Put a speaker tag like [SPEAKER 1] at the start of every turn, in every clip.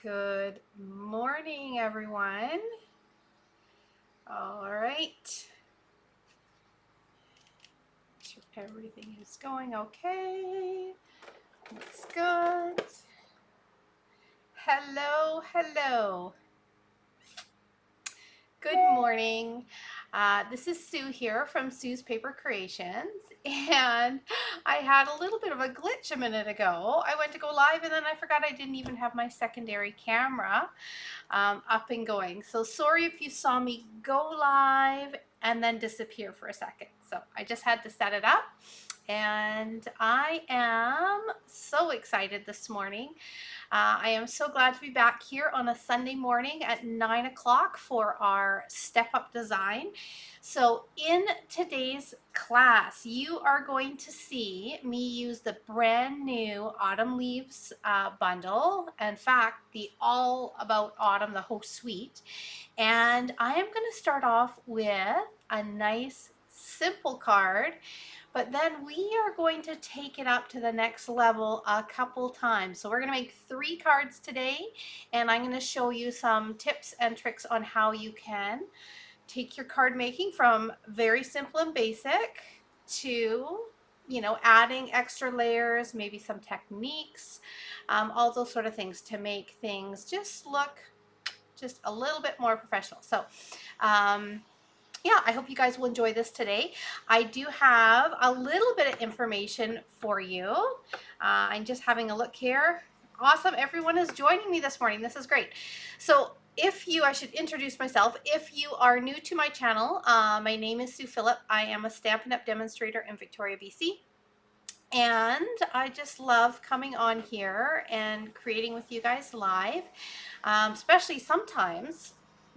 [SPEAKER 1] Good morning, everyone. All right. Make sure everything is going okay. Looks good. Hello. Good morning. This is Sue here from Sue's Paper Creations, and I had a little bit of a glitch a minute ago. I went to go live and then I forgot I didn't even have my secondary camera up and going. So sorry if you saw me go live and then disappear for a second. So I just had to set it up. And I am so excited this morning. I am so glad to be back here on a Sunday morning at 9 o'clock for our Step Up Design. So in today's class, you are going to see me use the brand new Autumn Leaves bundle. In fact, the All About Autumn, the whole suite. And I am going to start off with a nice simple card, but then we are going to take it up to the next level a couple times. So we're going to make 3 cards today, and I'm going to show you some tips and tricks on how you can take your card making from very simple and basic to, adding extra layers, maybe some techniques, all those sort of things to make things just look just a little bit more professional. So yeah, I hope you guys will enjoy this today. I do have a little bit of information for you. I'm just having a look here. Awesome, everyone is joining me this morning. This is great. So I should introduce myself. If you are new to my channel, my name is Sue Phillip. I am a Stampin' Up! Demonstrator in Victoria, BC. And I just love coming on here and creating with you guys live, especially sometimes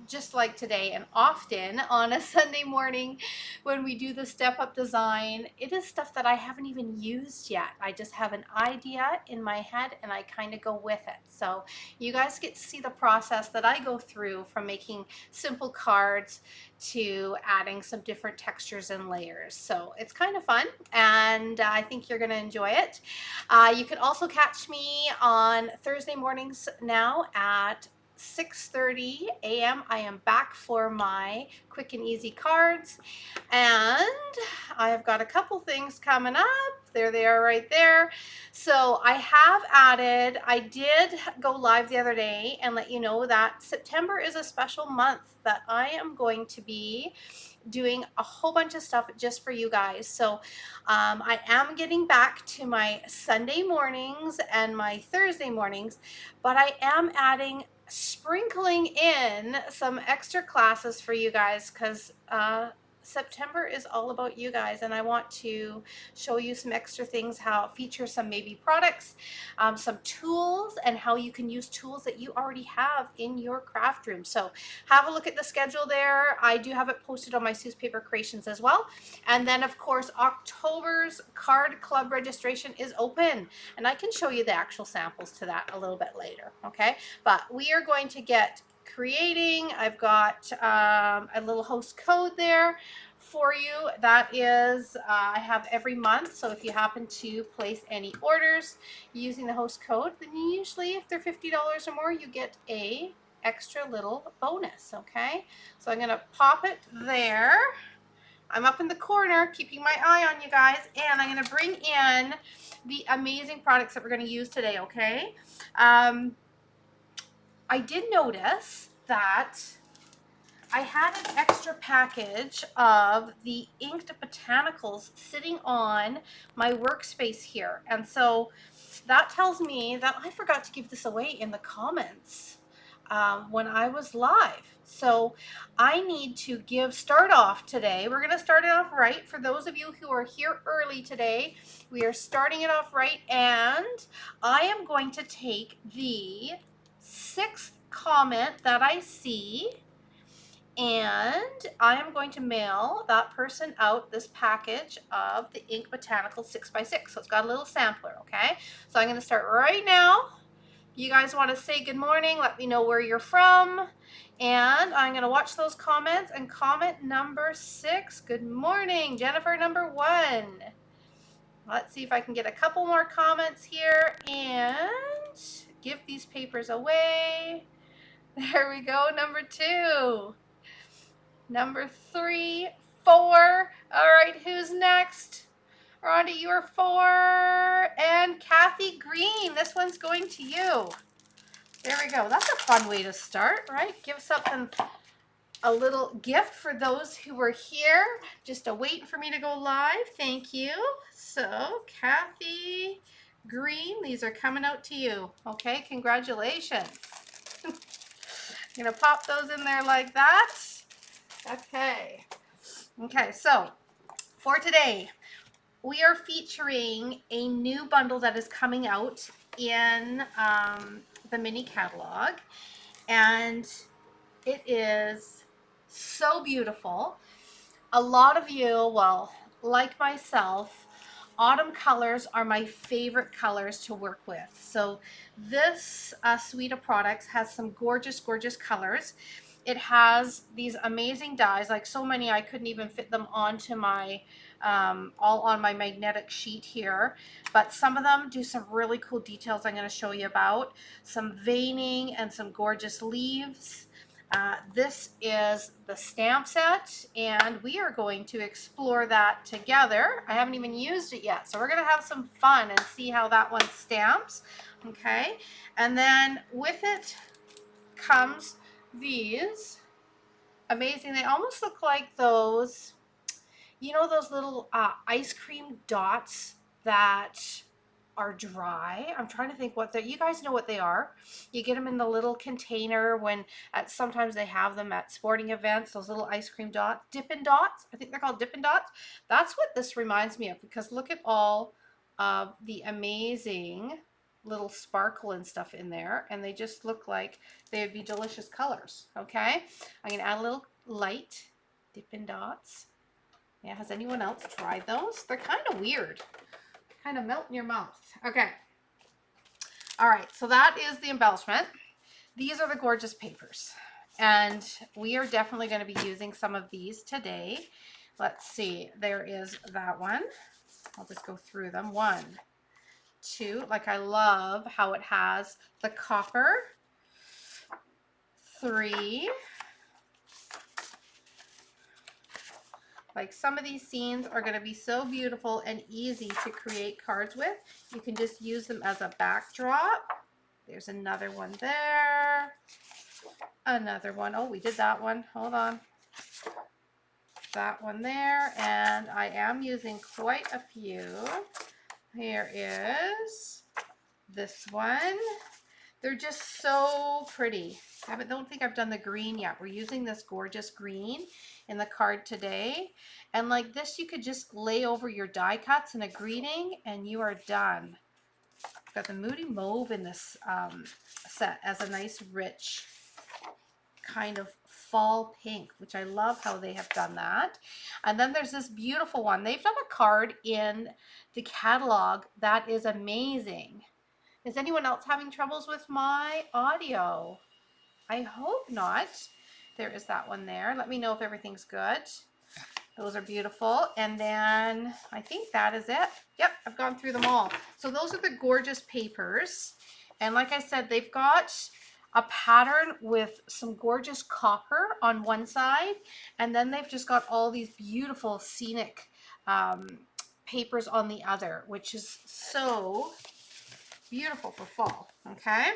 [SPEAKER 1] just like today and often on a Sunday morning when we do the Step Up Design. It is stuff that I haven't even used yet. I just have an idea in my head and I kind of go with it. So you guys get to see the process that I go through from making simple cards to adding some different textures and layers. So it's kind of fun, and I think you're going to enjoy it. You can also catch me on Thursday mornings now at 6:30 a.m. I am back for my quick and easy cards, and I have got a couple things coming up. There they are right there. So I did go live the other day and let you know that September is a special month that I am going to be doing a whole bunch of stuff just for you guys. So I am getting back to my Sunday mornings and my Thursday mornings, but I am sprinkling in some extra classes for you guys because September is all about you guys, and I want to show you some extra things, feature some maybe products, some tools, and how you can use tools that you already have in your craft room. So have a look at the schedule there. I do have it posted on my Sue's Paper Creations as well. And then of course October's card club registration is open, and I can show you the actual samples to that a little bit later, okay? But we are going to get creating. I've got a little host code there for you. That is, I have every month. So if you happen to place any orders using the host code, then usually if they're $50 or more, you get a extra little bonus, okay? So I'm gonna pop it there. I'm up in the corner keeping my eye on you guys, and I'm gonna bring in the amazing products that we're gonna use today, okay? I did notice that I had an extra package of the inked botanicals sitting on my workspace here. And so that tells me that I forgot to give this away in the comments when I was live. So I need to start off today. We're going to start it off right. For those of you who are here early today, we are starting it off right. And I am going to take the 6th comment that I see, and I am going to mail that person out this package of the Ink Botanical 6x6. So it's got a little sampler, okay? So I'm going to start right now. You guys want to say good morning, let me know where you're from, and I'm going to watch those comments. And comment number 6, good morning, Jennifer number 1. Let's see if I can get a couple more comments here, and give these papers away. There we go, number 2. Number 3, 4. All right, who's next? Rhonda, you are 4. And Kathy Green, this one's going to you. There we go. That's a fun way to start, right? Give something, a little gift for those who were here. Just waiting for me to go live. Thank you. So, Kathy Green, these are coming out to you. Okay, congratulations. I'm going to pop those in there like that. Okay. Okay, so for today, we are featuring a new bundle that is coming out in the mini catalog, and it is so beautiful. A lot of you, well, like myself, autumn colors are my favorite colors to work with. So this suite of products has some gorgeous, gorgeous colors. It has these amazing dies, like so many I couldn't even fit them onto my all on my magnetic sheet here, but some of them do some really cool details I'm going to show you about, some veining and some gorgeous leaves. This is the stamp set, and we are going to explore that together. I haven't even used it yet, so we're going to have some fun and see how that one stamps. Okay, and then with it comes these amazing, they almost look like those, you know, those little ice cream dots that are dry. I'm trying to think what they're, you guys know what they are. You get them in the little container when sometimes they have them at sporting events, those little ice cream dots, Dippin' Dots. I think they're called Dippin' Dots. That's what this reminds me of, because look at all of the amazing little sparkle and stuff in there, and they just look like they would be delicious colors. Okay, I'm gonna add a little light Dippin' Dots. Yeah, has anyone else tried those? They're kind of weird. Kind of melt in your mouth. Okay. All right, so that is the embellishment. These are the gorgeous papers, and we are definitely going to be using some of these today. Let's see. There is that one. I'll just go through them. 1, 2. Like, I love how it has the copper. 3. Like, some of these scenes are going to be so beautiful and easy to create cards with. You can just use them as a backdrop. There's another one there. Another one. Oh, we did that one. Hold on. That one there. And I am using quite a few. Here is this one. They're just so pretty. I don't think I've done the green yet. We're using this gorgeous green in the card today. And like this, you could just lay over your die cuts in a greeting and you are done. I've got the Moody Mauve in this set as a nice rich kind of fall pink, which I love how they have done that. And then there's this beautiful one. They've done a card in the catalog that is amazing. Is anyone else having troubles with my audio? I hope not. There is that one there. Let me know if everything's good. Those are beautiful. And then I think that is it. Yep, I've gone through them all. So those are the gorgeous papers. And like I said, they've got a pattern with some gorgeous copper on one side. And then they've just got all these beautiful scenic papers on the other, which is so beautiful for fall. Okay.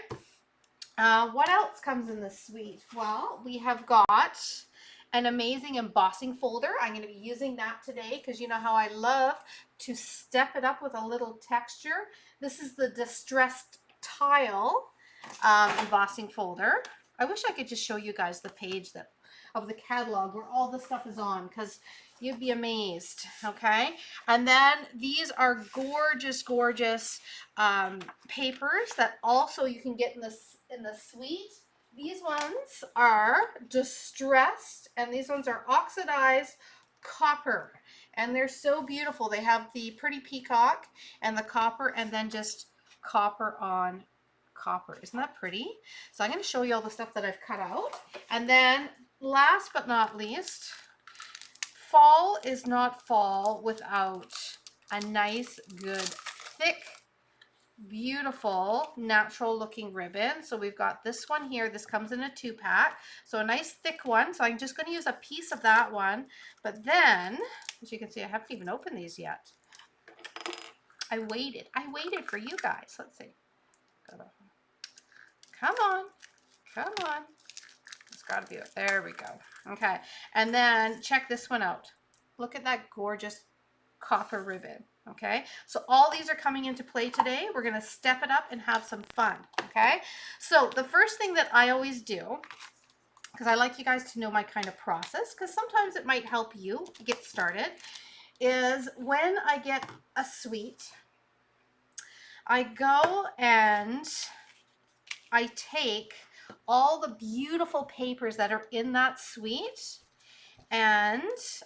[SPEAKER 1] What else comes in this suite? Well, we have got an amazing embossing folder. I'm going to be using that today because you know how I love to step it up with a little texture. This is the Distressed Tile embossing folder. I wish I could just show you guys the page of the catalog where all the stuff is on, because you'd be amazed. Okay, and then these are gorgeous, gorgeous papers that also you can get in the suite. These ones are distressed, and these ones are oxidized copper, and they're so beautiful. They have the pretty peacock and the copper, and then just copper on copper. Isn't that pretty? So I'm going to show you all the stuff that I've cut out. And then last but not least, fall is not fall without a nice, good, thick beautiful natural looking ribbon. So we've got this one here. This comes in a 2-pack. So a nice thick one. So I'm just going to use a piece of that one. But then, as you can see, I haven't even opened these yet. I waited for you guys. Let's see. Come on. Come on. It's got to be it. There we go. Okay. And then check this one out. Look at that gorgeous copper ribbon. Okay, so all these are coming into play today. We're going to step it up and have some fun. Okay, so the first thing that I always do, because I like you guys to know my kind of process, because sometimes it might help you get started, is when I get a suite, I go and I take all the beautiful papers that are in that suite and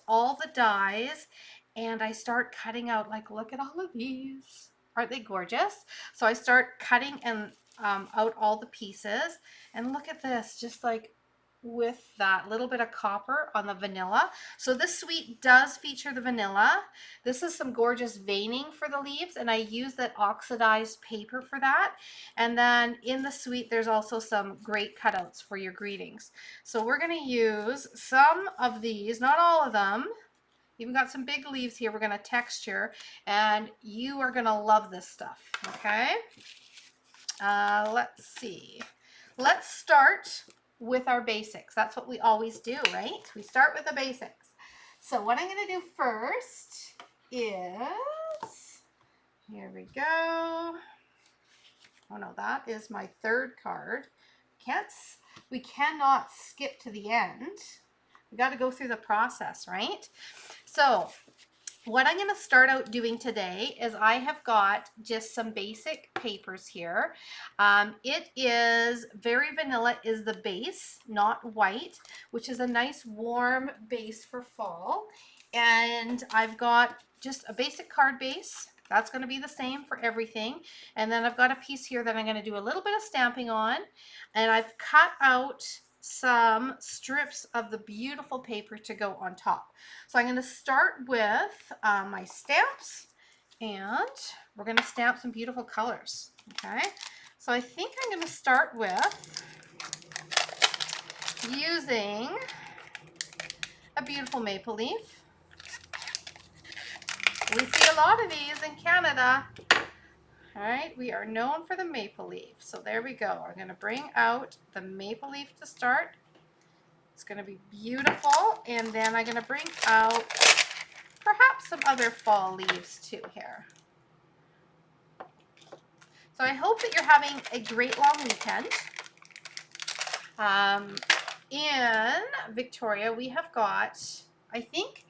[SPEAKER 1] all the dies, and I start cutting out, like, look at all of these. Aren't they gorgeous? So I start cutting and out all the pieces, and look at this, just like with that little bit of copper on the vanilla. So this suite does feature the vanilla. This is some gorgeous veining for the leaves, and I use that oxidized paper for that. And then in the suite, there's also some great cutouts for your greetings. So we're going to use some of these, not all of them. Even got some big leaves here. We're going to texture, and you are going to love this stuff. Okay. Let's see. Let's start with our basics. That's what we always do, right? We start with the basics. So what I'm going to do first is, here we go. Oh no, that is my third card. We cannot skip to the end. We got to go through the process, right? So what I'm going to start out doing today is I have got just some basic papers here. It is very vanilla is the base, not white, which is a nice warm base for fall. And I've got just a basic card base. That's going to be the same for everything. And then I've got a piece here that I'm going to do a little bit of stamping on. And I've cut out some strips of the beautiful paper to go on top. So I'm going to start with my stamps, and we're going to stamp some beautiful colors. Okay, so I think I'm going to start with using a beautiful maple leaf. We see a lot of these in Canada. All right, we are known for the maple leaf. So there we go. I'm going to bring out the maple leaf to start. It's going to be beautiful. And then I'm going to bring out perhaps some other fall leaves too here. So I hope that you're having a great long weekend. In Victoria, we have got, I think,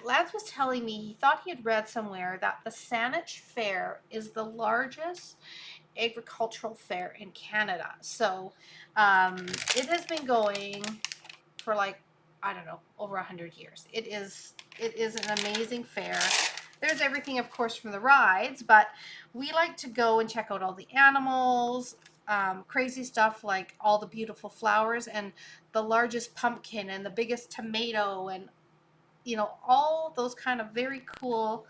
[SPEAKER 1] Lance was telling me he thought he had read somewhere that the Saanich Fair is the largest agricultural fair in Canada. So it has been going for, like, I don't know, over 100 years. It is an amazing fair. There's everything, of course, from the rides, but we like to go and check out all the animals, crazy stuff like all the beautiful flowers and the largest pumpkin and the biggest tomato and, you know, all those kind of very cool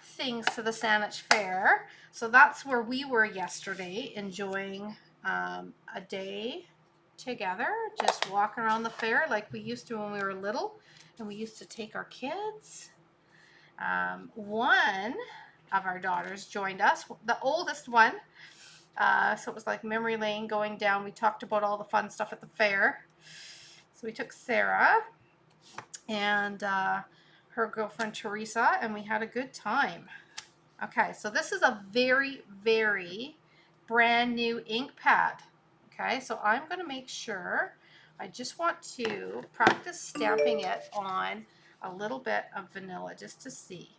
[SPEAKER 1] things to the Saanich Fair. So that's where we were yesterday, enjoying a day together, just walking around the fair like we used to when we were little, and we used to take our kids. One of our daughters joined us, the oldest one. So it was like memory lane going down. We talked about all the fun stuff at the fair. So we took Sarah and her girlfriend Teresa, and we had a good time. Okay, so this is a very, very brand new ink pad. Okay, so I'm going to make sure, I just want to practice stamping it on a little bit of vanilla just to see.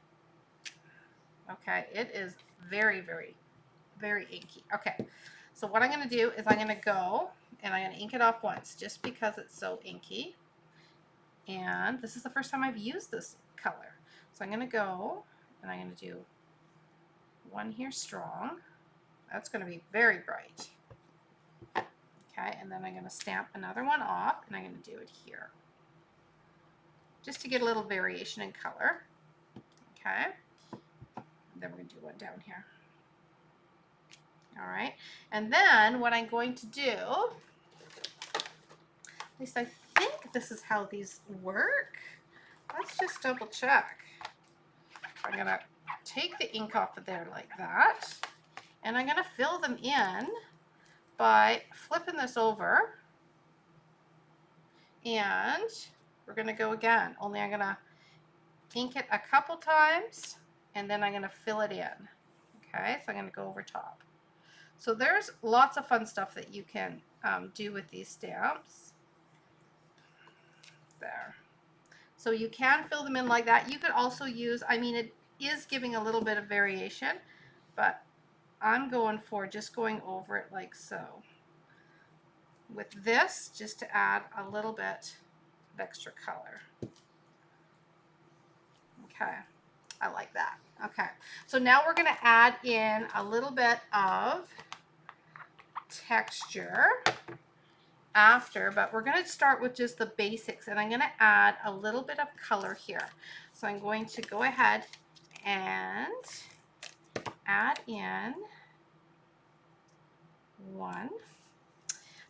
[SPEAKER 1] Okay, it is very, very, very inky. Okay, so what I'm going to do is I'm going to go and I'm going to ink it off once just because it's so inky. And this is the first time I've used this color. So I'm going to go and I'm going to do one here strong. That's going to be very bright. Okay, and then I'm going to stamp another one off, and I'm going to do it here, just to get a little variation in color. Okay, and then we're going to do one down here. All right, and then what I'm going to do, at least I think this is how these work. Let's just double check. I'm gonna take the ink off of there like that, and I'm gonna fill them in by flipping this over, and we're gonna go again, only I'm gonna ink it a couple times and then I'm gonna fill it in. Okay, so I'm gonna go over top. So there's lots of fun stuff that you can do with these stamps. There. So you can fill them in like that. You could also use, I mean, it is giving a little bit of variation, but I'm going for just going over it like so. With this, just to add a little bit of extra color. Okay, I like that. Okay, so now we're gonna add in a little bit of texture after, but we're going to start with just the basics, and I'm going to add a little bit of color here. So I'm going to go ahead and add in one.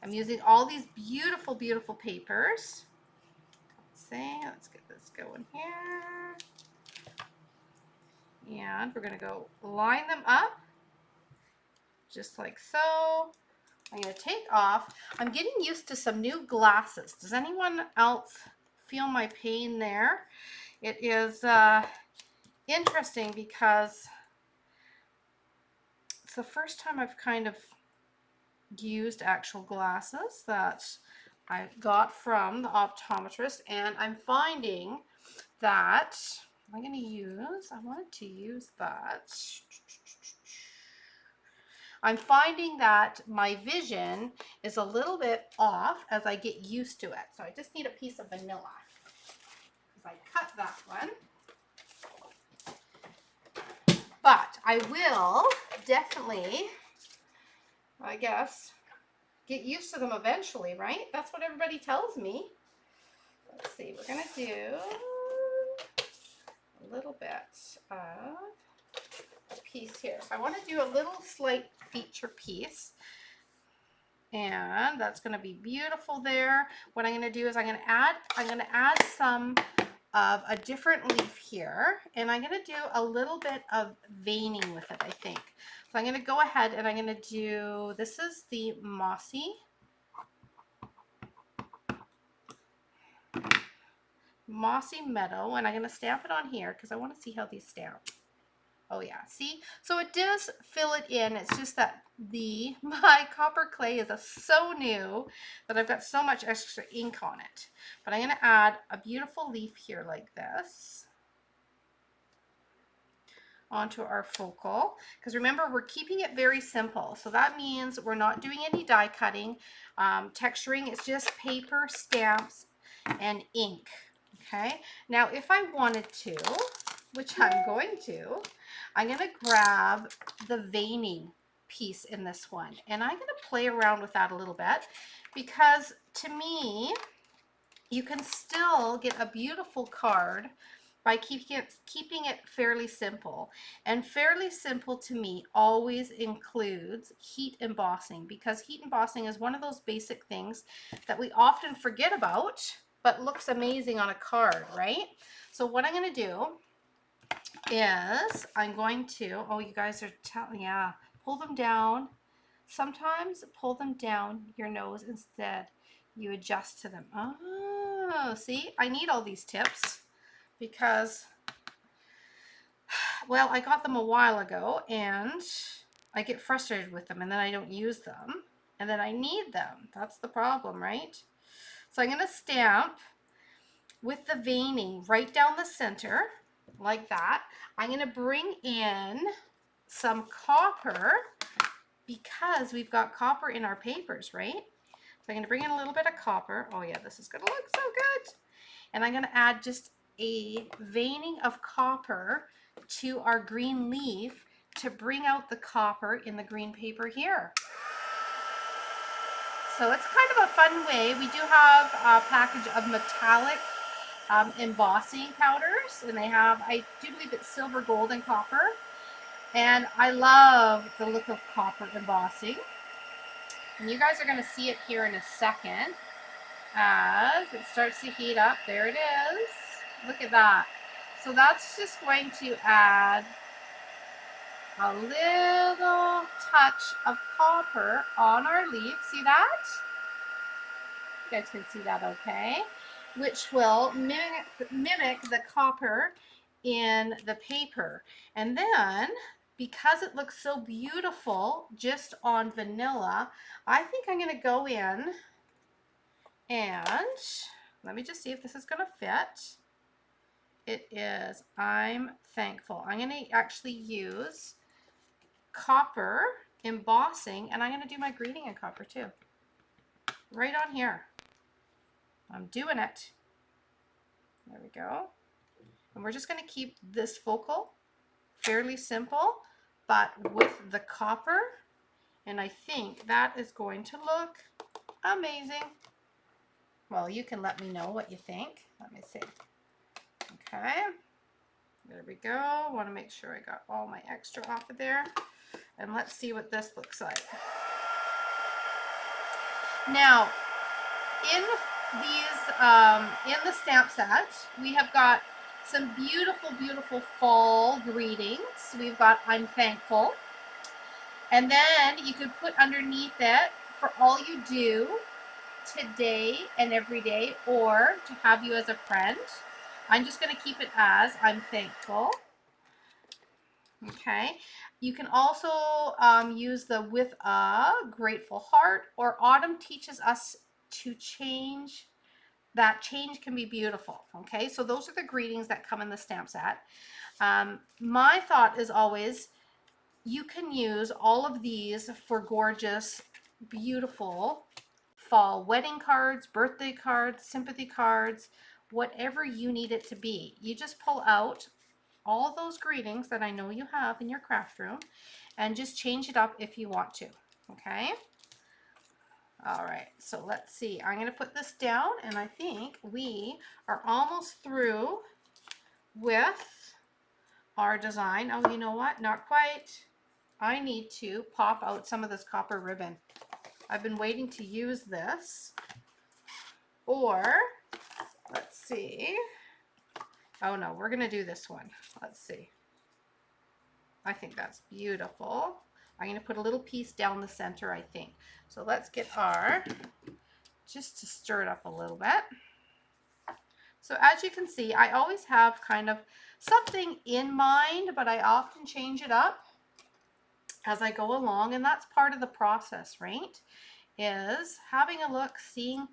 [SPEAKER 1] I'm using all these beautiful, beautiful papers. Let's get this going here. And we're going to go line them up just like so. I'm going to take off. I'm getting used to some new glasses. Does anyone else feel my pain there? It is interesting because it's the first time I've kind of used actual glasses that I got from the optometrist, and I'm finding that I wanted to use that. I'm finding that my vision is a little bit off as I get used to it. So I just need a piece of vanilla because I cut that one. But I will definitely, I guess, get used to them eventually, right? That's what everybody tells me. Let's see, we're going to do a little bit of a piece here. So I want to do a little slight feature piece. And that's going to be beautiful there. What I'm going to do is I'm going to add some of a different leaf here, and I'm going to do a little bit of veining with it, I think. So I'm going to go ahead and I'm going to do, this is the Mossy Meadow, and I'm going to stamp it on here because I want to see how these stamp. Oh yeah, see? So it does fill it in. It's just that my copper clay is so new that I've got so much extra ink on it. But I'm going to add a beautiful leaf here like this onto our focal, because remember, we're keeping it very simple. So that means we're not doing any die cutting, texturing. It's just paper, stamps, and ink. Okay, now if I wanted to, which I'm going to grab the veining piece in this one, and I'm going to play around with that a little bit, because to me, you can still get a beautiful card by keeping it fairly simple. And fairly simple to me always includes heat embossing, because heat embossing is one of those basic things that we often forget about, but looks amazing on a card, right? So what I'm going to do is I'm going to, oh, you guys are telling, yeah, pull them down. Sometimes pull them down your nose instead. You adjust to them. Oh, see, I need all these tips because, well, I got them a while ago and I get frustrated with them and then I don't use them and then I need them. That's the problem, right? So I'm going to stamp with the veining right down the center like that. I'm going to bring in some copper because we've got copper in our papers, right? So I'm going to bring in a little bit of copper. Oh yeah, this is going to look so good. And I'm going to add just a veining of copper to our green leaf to bring out the copper in the green paper here. So it's kind of a fun way. We do have a package of metallic embossing powders, and they have, I do believe it's silver, gold, and copper. And I love the look of copper embossing. And you guys are going to see it here in a second as it starts to heat up. There it is. Look at that. So that's just going to add a little touch of copper on our leaf. See that? You guys can see that okay? Which will mimic the copper in the paper. And then, because it looks so beautiful just on vanilla, I think I'm going to go in and let me just see if this is going to fit. It is. I'm thankful. I'm going to actually use copper embossing, and I'm going to do my greeting in copper too. Right on here. I'm doing it. There we go. And we're just going to keep this focal fairly simple, but with the copper. And I think that is going to look amazing. Well, you can let me know what you think. Let me see. Okay. There we go. Want to make sure I got all my extra off of there. And let's see what this looks like. Now, in the stamp set, we have got some beautiful, beautiful fall greetings. We've got I'm thankful. And then you could put underneath it for all you do today and every day, or to have you as a friend. I'm just going to keep it as I'm thankful. Okay. You can also use the with a grateful heart, or Autumn teaches us to change. That change can be beautiful. Okay, so those are the greetings that come in the stamp set. My thought is always you can use all of these for gorgeous, beautiful fall wedding cards, birthday cards, sympathy cards, whatever you need it to be. You just pull out all those greetings that I know you have in your craft room and just change it up if you want to. Okay. All right, so let's see. I'm going to put this down, and I think we are almost through with our design. Oh, you know what? Not quite. I need to pop out some of this copper ribbon. I've been waiting to use this. Or, let's see. Oh no, we're going to do this one. Let's see. I think that's beautiful. I'm going to put a little piece down the center, I think. So let's get our, just to stir it up a little bit. So as you can see, I always have kind of something in mind, but I often change it up as I go along, and that's part of the process, right? Is having a look, seeing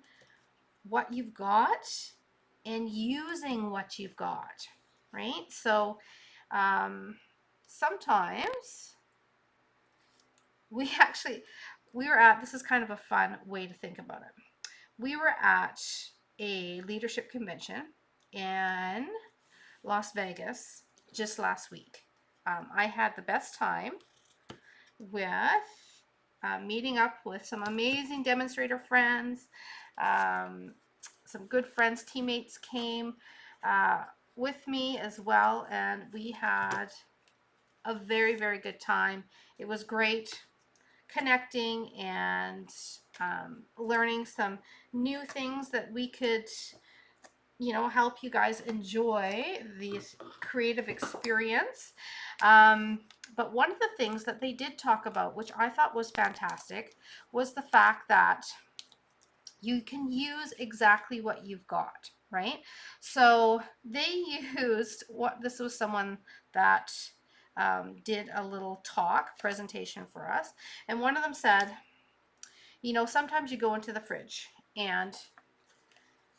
[SPEAKER 1] what you've got, and using what you've got, right? So sometimes we were at, this is kind of a fun way to think about it. We were at a leadership convention in Las Vegas just last week. I had the best time with meeting up with some amazing demonstrator friends. Some good friends, teammates came with me as well, and we had a very, very good time. It was great connecting and learning some new things that we could, you know, help you guys enjoy this creative experience. But one of the things that they did talk about, which I thought was fantastic, was the fact that you can use exactly what you've got, right? So they used what, this was someone that did a little presentation for us. And one of them said, you know, sometimes you go into the fridge and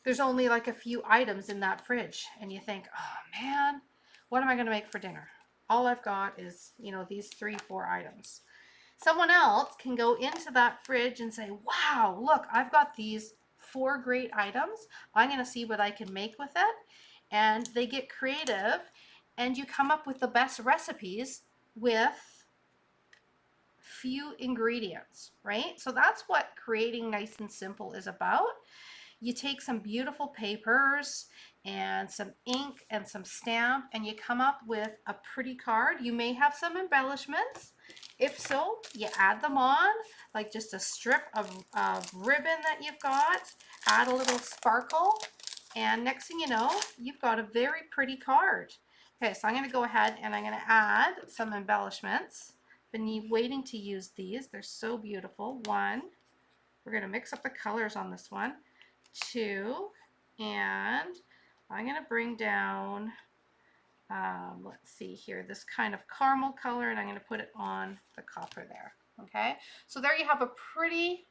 [SPEAKER 1] there's only like a few items in that fridge and you think, oh man, what am I going to make for dinner? All I've got is, you know, these 3-4 items. Someone else can go into that fridge and say, wow, look, I've got these 4 great items. I'm going to see what I can make with it. And they get creative and you come up with the best recipes with few ingredients, right? So that's what creating nice and simple is about. You take some beautiful papers, and some ink and some stamp, and you come up with a pretty card. You may have some embellishments. If so, you add them on, like just a strip of ribbon that you've got, add a little sparkle, and next thing you know, you've got a very pretty card. Okay, so I'm going to go ahead and I'm going to add some embellishments. Been waiting to use these. They're so beautiful. One, we're going to mix up the colors on this one. Two, and I'm going to bring down, let's see here, this kind of caramel color, and I'm going to put it on the copper there. Okay, so there you have a pretty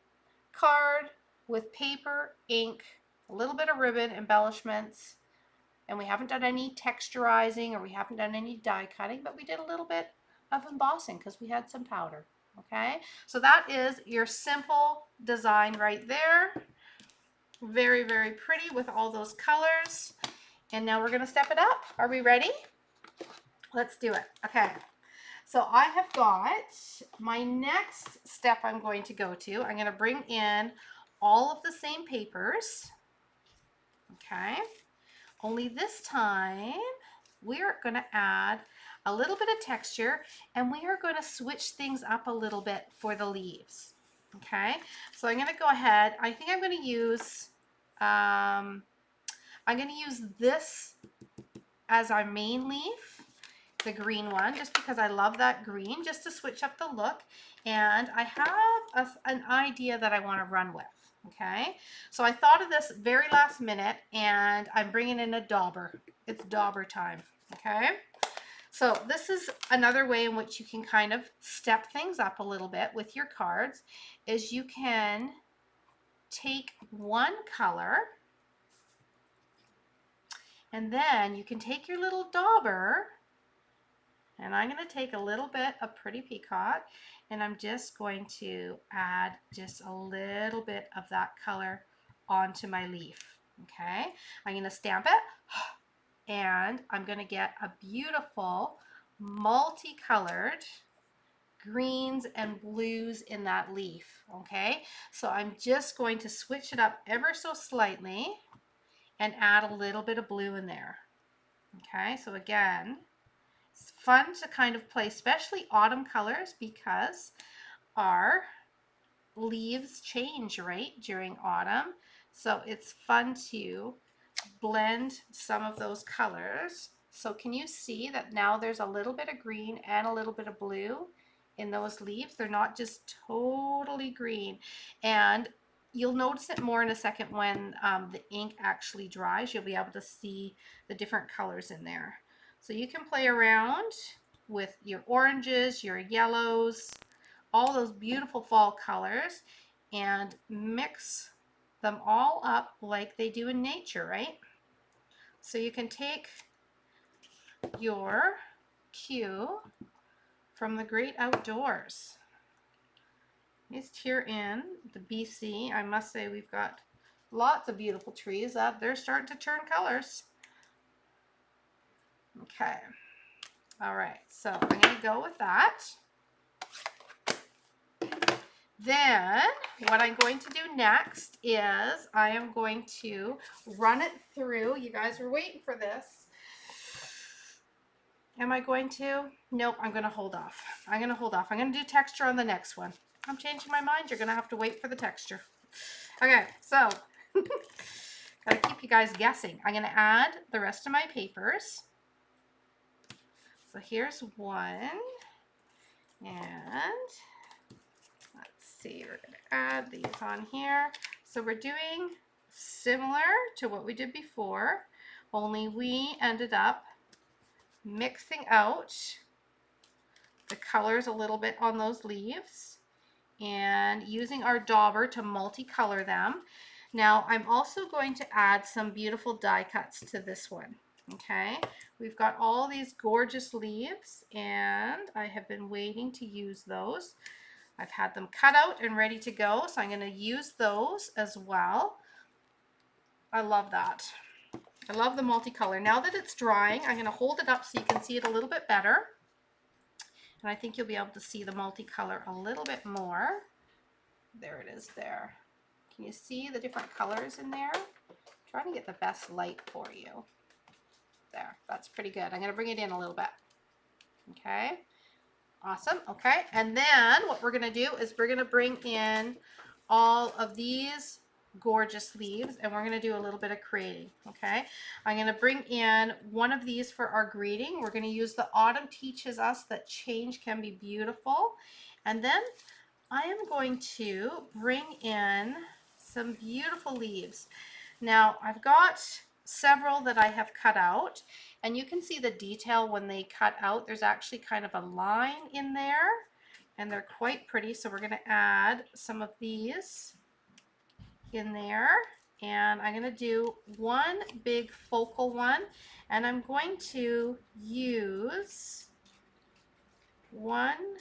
[SPEAKER 1] card with paper, ink, a little bit of ribbon, embellishments, and we haven't done any texturizing or we haven't done any die cutting, but we did a little bit of embossing because we had some powder. Okay, so that is your simple design right there. Very, very pretty with all those colors. And now we're going to step it up. Are we ready? Let's do it. Okay, so I have got my next step I'm going to go to. I'm going to bring in all of the same papers. Okay, only this time we are going to add a little bit of texture, and we are going to switch things up a little bit for the leaves. Okay, so I'm going to go ahead. I think I'm going to use this as our main leaf, the green one, just because I love that green, just to switch up the look. And I have an idea that I want to run with. Okay, so I thought of this very last minute, and I'm bringing in a dauber. It's dauber time. Okay, so this is another way in which you can kind of step things up a little bit with your cards, is you can take one color, and then you can take your little dauber, and I'm going to take a little bit of Pretty Peacock, and I'm just going to add just a little bit of that color onto my leaf. Okay, I'm going to stamp it, and I'm going to get a beautiful multicolored greens and blues in that leaf. Okay, so I'm just going to switch it up ever so slightly and add a little bit of blue in there. Okay, so again, it's fun to kind of play, especially autumn colors, because our leaves change, right, during autumn. So it's fun to blend some of those colors. So can you see that now there's a little bit of green and a little bit of blue in those leaves? They're not just totally green. And you'll notice it more in a second when the ink actually dries. You'll be able to see the different colors in there. So you can play around with your oranges, your yellows, all those beautiful fall colors, and mix them all up like they do in nature, right? So you can take your cue from the great outdoors. Just here in the BC, I must say we've got lots of beautiful trees up. They're starting to turn colors. Okay. All right, so I'm going to go with that. Then what I'm going to do next is I am going to run it through. You guys were waiting for this. Am I going to? Nope, I'm going to hold off. I'm going to hold off. I'm going to do texture on the next one. I'm changing my mind. You're going to have to wait for the texture. Okay, so gotta keep you guys guessing. I'm going to add the rest of my papers. So here's one. And let's see, we're going to add these on here. So we're doing similar to what we did before, only we ended up mixing out the colors a little bit on those leaves and using our dauber to multicolor them. Now I'm also going to add some beautiful die cuts to this one. Okay, we've got all these gorgeous leaves and I have been waiting to use those. I've had them cut out and ready to go, so I'm going to use those as well. I love that. I love the multicolor. Now that it's drying, I'm going to hold it up so you can see it a little bit better. And I think you'll be able to see the multicolor a little bit more. There it is there. Can you see the different colors in there? I'm Trying to get the best light for you. There, that's pretty good. I'm going to bring it in a little bit. Okay, awesome. Okay, and then what we're going to do is we're going to bring in all of these gorgeous leaves, and we're going to do a little bit of creating. Okay, I'm going to bring in one of these for our greeting. We're going to use the Autumn Teaches Us That Change Can Be Beautiful. And then I am going to bring in some beautiful leaves. Now I've got several that I have cut out, and you can see the detail when they cut out. There's actually kind of a line in there, and they're quite pretty. So we're going to add some of these in there, and I'm going to do one big focal one, and I'm going to use one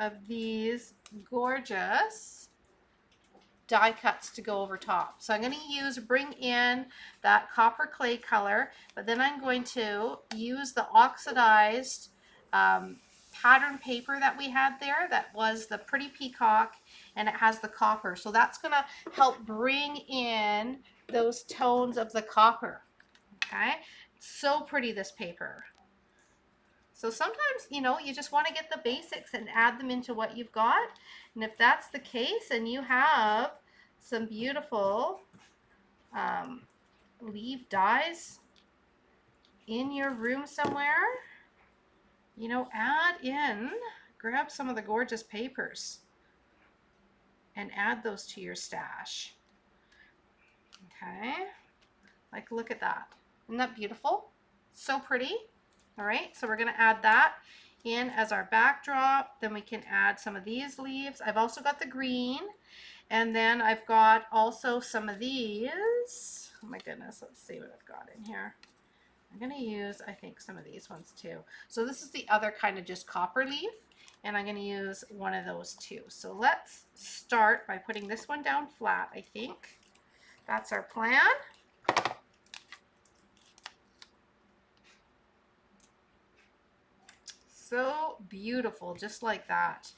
[SPEAKER 1] of these gorgeous die cuts to go over top. So I'm going to bring in that copper clay color, but then I'm going to use the oxidized pattern paper that we had there. That was the Pretty Peacock, and it has the copper. So that's going to help bring in those tones of the copper. Okay, so pretty, this paper. So sometimes, you know, you just want to get the basics and add them into what you've got. And if that's the case and you have some beautiful leaf dies in your room somewhere, you know, grab some of the gorgeous papers and add those to your stash. Okay, like, look at that. Isn't that beautiful? So pretty. All right, so we're going to add that in as our backdrop. Then we can add some of these leaves. I've also got the green, and then I've got also some of these. Oh my goodness, let's see what I've got in here. I'm going to use, I think, some of these ones too. So this is the other kind of just copper leaf, and I'm going to use one of those too. So let's start by putting this one down flat. I think that's our plan. So beautiful, just like that.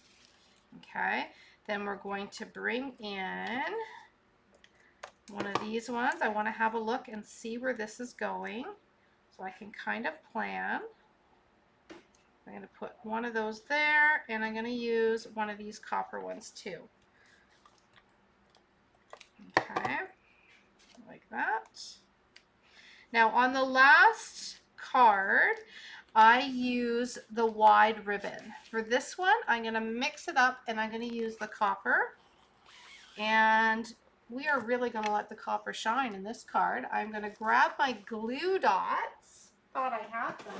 [SPEAKER 1] Okay, then we're going to bring in one of these ones. I want to have a look and see where this is going, so I can kind of plan. I'm going to put one of those there, and I'm going to use one of these copper ones too. Okay, like that. Now on the last card, I use the wide ribbon. For this one, I'm going to mix it up, and I'm going to use the copper. And we are really going to let the copper shine in this card. I'm going to grab my glue dots. Thought I had them.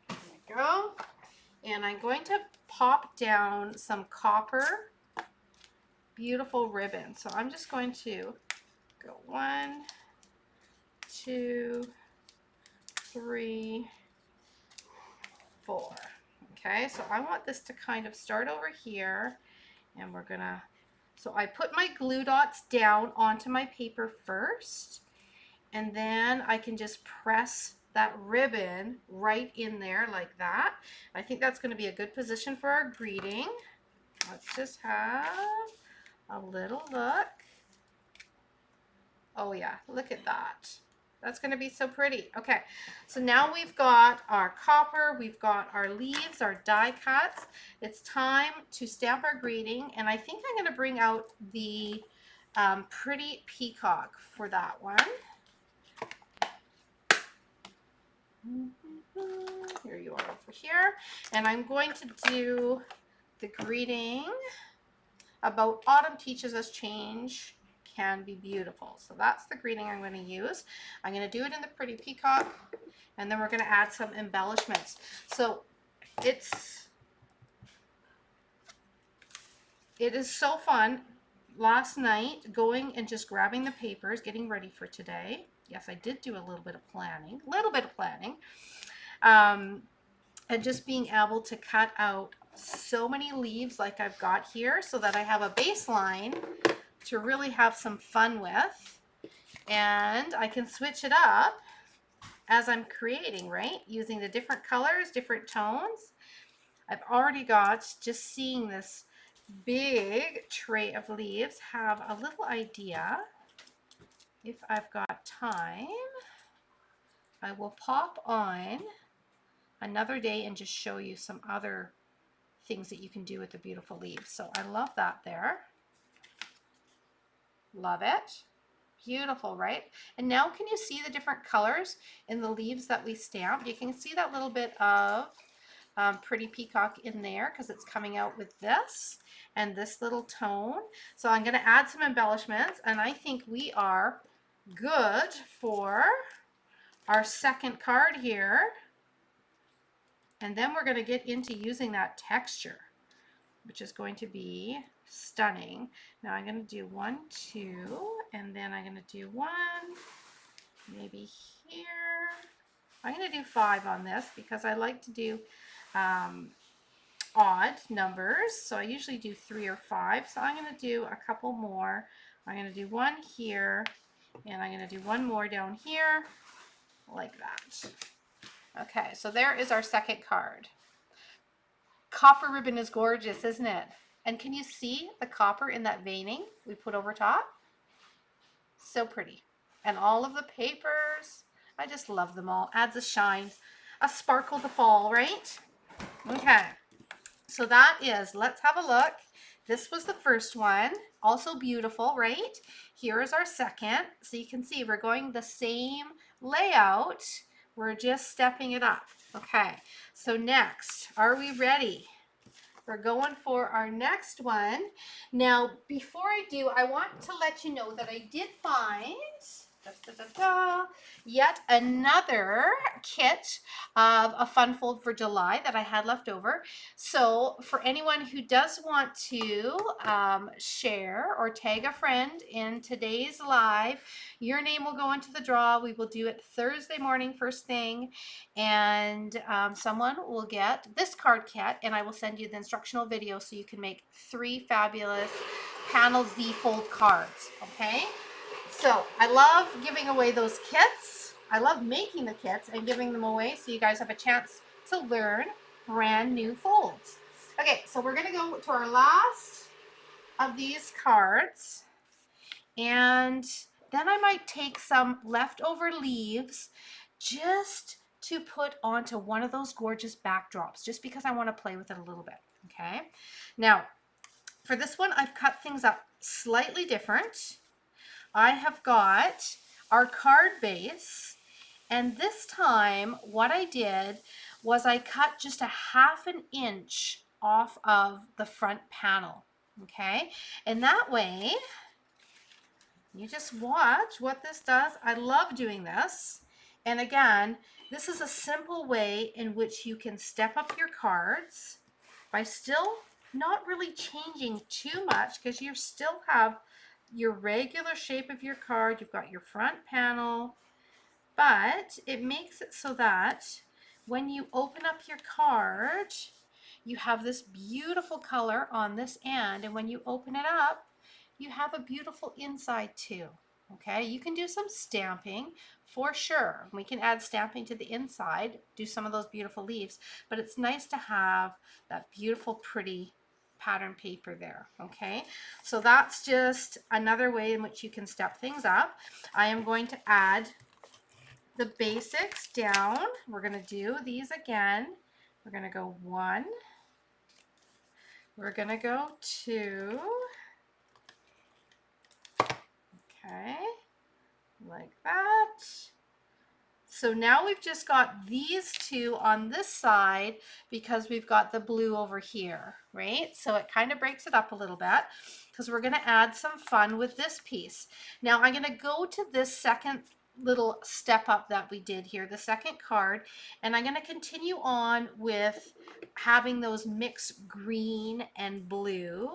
[SPEAKER 1] There we go. And I'm going to pop down some copper, beautiful ribbon. So I'm just going to go 1, 2, 3, 4. Okay, so I want this to kind of start over here, and we're gonna, so I put my glue dots down onto my paper first, and then I can just press that ribbon right in there like that. I think that's going to be a good position for our greeting. Let's just have a little look. Oh yeah, look at that. That's going to be so pretty. Okay, so now we've got our copper, we've got our leaves, our die cuts. It's time to stamp our greeting, and I think I'm going to bring out the Pretty Peacock for that one. Here you are over here, and I'm going to do the greeting about Autumn Teaches Us Change Can Be Beautiful. So that's the greeting I'm going to use. I'm going to do it in the Pretty Peacock, and then we're going to add some embellishments. So it is so fun. Last night, going and just grabbing the papers, getting ready for today. Yes, I did do a little bit of planning, and just being able to cut out so many leaves like I've got here, so that I have a baseline to really have some fun with, and I can switch it up as I'm creating, right? Using the different colors, different tones. I've already got, just seeing this big tray of leaves have a little idea. If I've got time, I will pop on another day and just show you some other things that you can do with the beautiful leaves. So I love that there. Love it. Beautiful, right? And now can you see the different colors in the leaves that we stamped? You can see that little bit of Pretty Peacock in there because it's coming out with this and this little tone. So I'm going to add some embellishments, and I think we are good for our second card here. And then we're going to get into using that texture, which is going to be stunning. Now I'm going to do 1, 2, and then I'm going to do 1, maybe here. I'm going to do 5 on this because I like to do odd numbers. So I usually do 3 or 5. So I'm going to do a couple more. I'm going to do 1 here, and I'm going to do 1 more down here, like that. Okay, so there is our second card. Copper ribbon is gorgeous, isn't it? And can you see the copper in that veining we put over top? So pretty. And all of the papers, I just love them all. Adds a shine, a sparkle to fall, right? Okay, so that is, let's have a look. This was the first one, also beautiful, right? Here is our second. So you can see we're going the same layout. We're just stepping it up. Okay, so next, are we ready? We're going for our next one. Now, before I do, I want to let you know that I did find yet another kit of a Fun Fold for July that I had left over. So for anyone who does want to share or tag a friend in today's live, your name will go into the draw. We will do it Thursday morning first thing, and someone will get this card kit, and I will send you the instructional video so you can make 3 fabulous Panel Z fold cards. Okay, so I love giving away those kits. I love making the kits and giving them away so you guys have a chance to learn brand new folds. Okay, so we're going to go to our last of these cards, and then I might take some leftover leaves just to put onto one of those gorgeous backdrops, just because I want to play with it a little bit. Okay, now for this one, I've cut things up slightly different. I have got our card base, and this time what I did was I cut just a 1/2 inch off of the front panel. Okay, and that way you just watch what this does. I love doing this. And again, this is a simple way in which you can step up your cards by still not really changing too much, because you still have your regular shape of your card. You've got your front panel, but it makes it so that when you open up your card, you have this beautiful color on this end, and when you open it up, you have a beautiful inside too. Okay, you can do some stamping for sure. We can add stamping to the inside, do some of those beautiful leaves, but it's nice to have that beautiful, pretty pattern paper there. Okay, so that's just another way in which you can step things up. I am going to add the basics down. We're going to do these again. We're going to go 1. We're going to go 2. Okay, like that. So now we've just got these 2 on this side because we've got the blue over here, right? So it kind of breaks it up a little bit because we're going to add some fun with this piece. Now I'm going to go to this second little step up that we did here, the second card, and I'm going to continue on with having those mixed green and blue,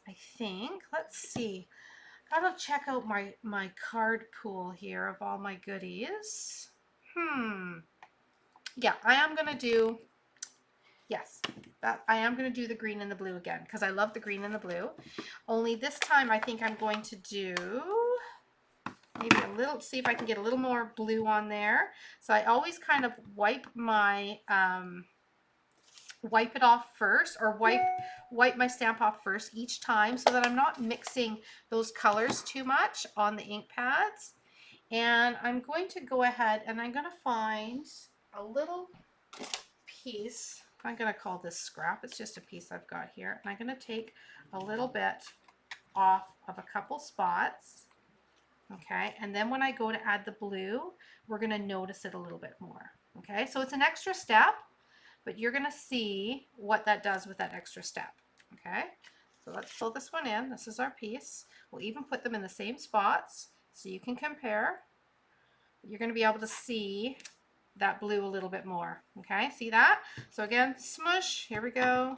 [SPEAKER 1] I think. Let's see. Gotta check out my card pool here of all my goodies. Yeah, I am gonna do, yes, that I am gonna do the green and the blue again because I love the green and the blue. Only this time I think I'm going to do maybe a little, see if I can get a little more blue on there. So I always kind of wipe my wipe it off first, or wipe my stamp off first each time, so that I'm not mixing those colors too much on the ink pads. And I'm going to go ahead and I'm going to find a little piece. I'm going to call this scrap. It's just a piece I've got here. And I'm going to take a little bit off of a couple spots. Okay, and then when I go to add the blue, we're going to notice it a little bit more. Okay, so it's an extra step, but you're going to see what that does with that extra step. Okay, so let's fill this one in. This is our piece. We'll even put them in the same spots so you can compare. You're going to be able to see that blue a little bit more. Okay, see that? So again, smush. Here we go.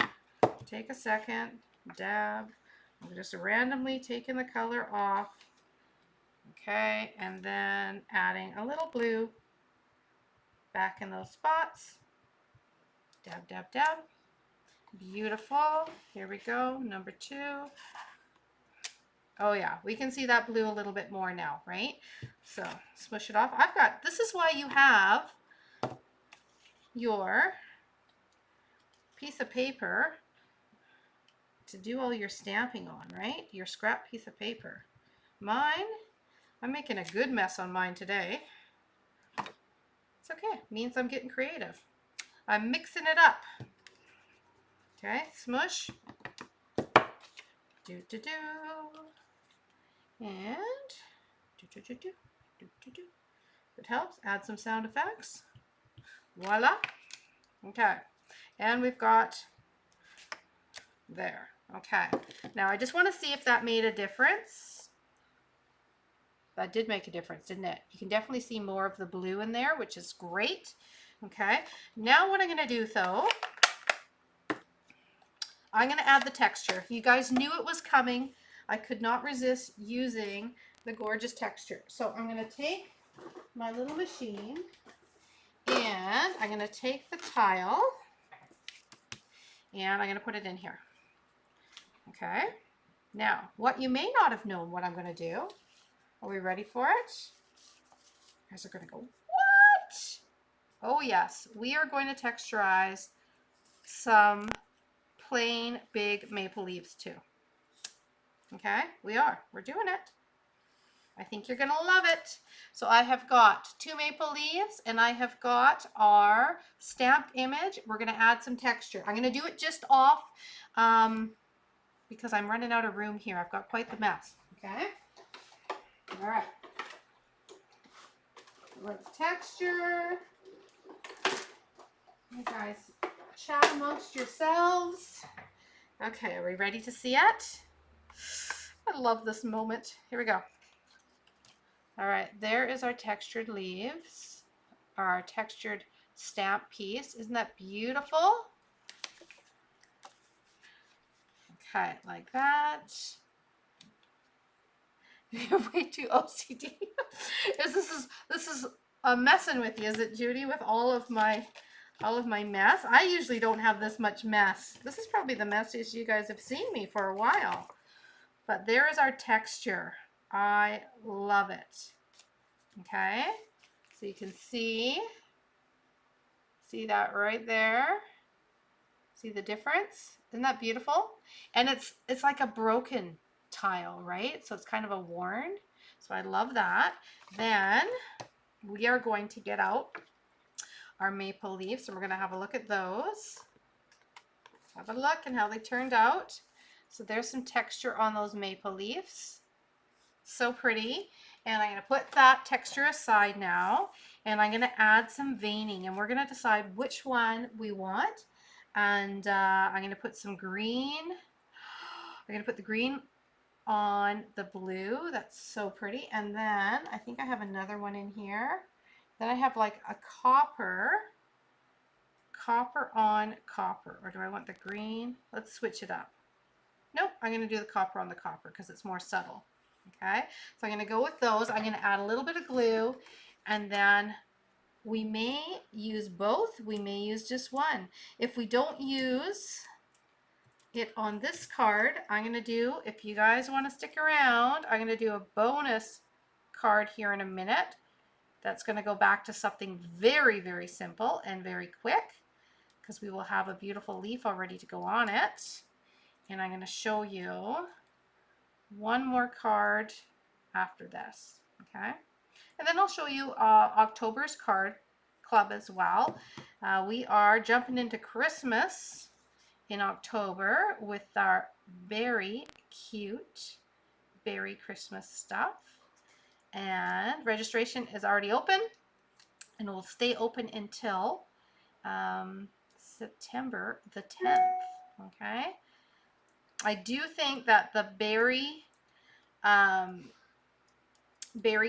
[SPEAKER 1] Take a second, dab. I'm just randomly taking the color off. Okay, and then adding a little blue back in those spots. Dab, dab, dab. Beautiful. Here we go, number 2. Oh yeah, we can see that blue a little bit more now, right? So smush it off. This is why you have your piece of paper to do all your stamping on, right? Your scrap piece of paper. Mine, I'm making a good mess on mine today. It's okay, it means I'm getting creative. I'm mixing it up. Okay, smush. Do, do, do. And do, do, do, do, do, do, do. If it helps, add some sound effects. Voila. Okay, and we've got there. Okay, now I just want to see if that made a difference. That did make a difference, didn't it? You can definitely see more of the blue in there, which is great. Okay, now what I'm going to do though, I'm going to add the texture. You guys knew it was coming. I could not resist using the gorgeous texture. So I'm going to take my little machine and I'm going to take the tile and I'm going to put it in here. Okay, now what you may not have known what I'm going to do. Are we ready for it? You guys are going to go, what? Oh yes, we are going to texturize some plain big maple leaves too. Okay, we're doing it. I think you're going to love it. So I have got 2 maple leaves and I have got our stamped image. We're going to add some texture. I'm going to do it just off because I'm running out of room here. I've got quite the mess. Okay. All right. Let's texture. You guys chat amongst yourselves. Okay, are we ready to see it? I love this moment. Here we go. All right, there is our textured leaves, our textured stamp piece. Isn't that beautiful? Okay, like that. You're way too OCD. This is messing with you, is it, Judy? With all of my mess. I usually don't have this much mess. This is probably the messiest you guys have seen me for a while. But there is our texture. I love it. Okay, so you can see that right there. See the difference? Isn't that beautiful? And it's like a broken tile, right? So it's kind of a worn. So I love that. Then we are going to get out our maple leaves and we're going to have a look at those. Have a look and how they turned out. So there's some texture on those maple leaves. So pretty. And I'm going to put that texture aside now and I'm going to add some veining and we're going to decide which one we want. And I'm going to put some green. I'm going to put the green on the blue. That's so pretty. And then I think I have another one in here. Then I have like a copper on copper. Or do I want the green? Let's switch it up. Nope, I'm going to do the copper on the copper because it's more subtle. Okay, so I'm going to go with those. I'm going to add a little bit of glue and then we may use both. We may use just one. If we don't use it on this card, I'm going to do, if you guys want to stick around, I'm going to do a bonus card here in a minute. That's going to go back to something very, very simple and very quick because we will have a beautiful leaf already to go on it. And I'm going to show you one more card after this, okay? And then I'll show you October's card club as well. We are jumping into Christmas in October with our very cute berry Christmas stuff. And registration is already open and will stay open until September the 10th, okay? I do think that the very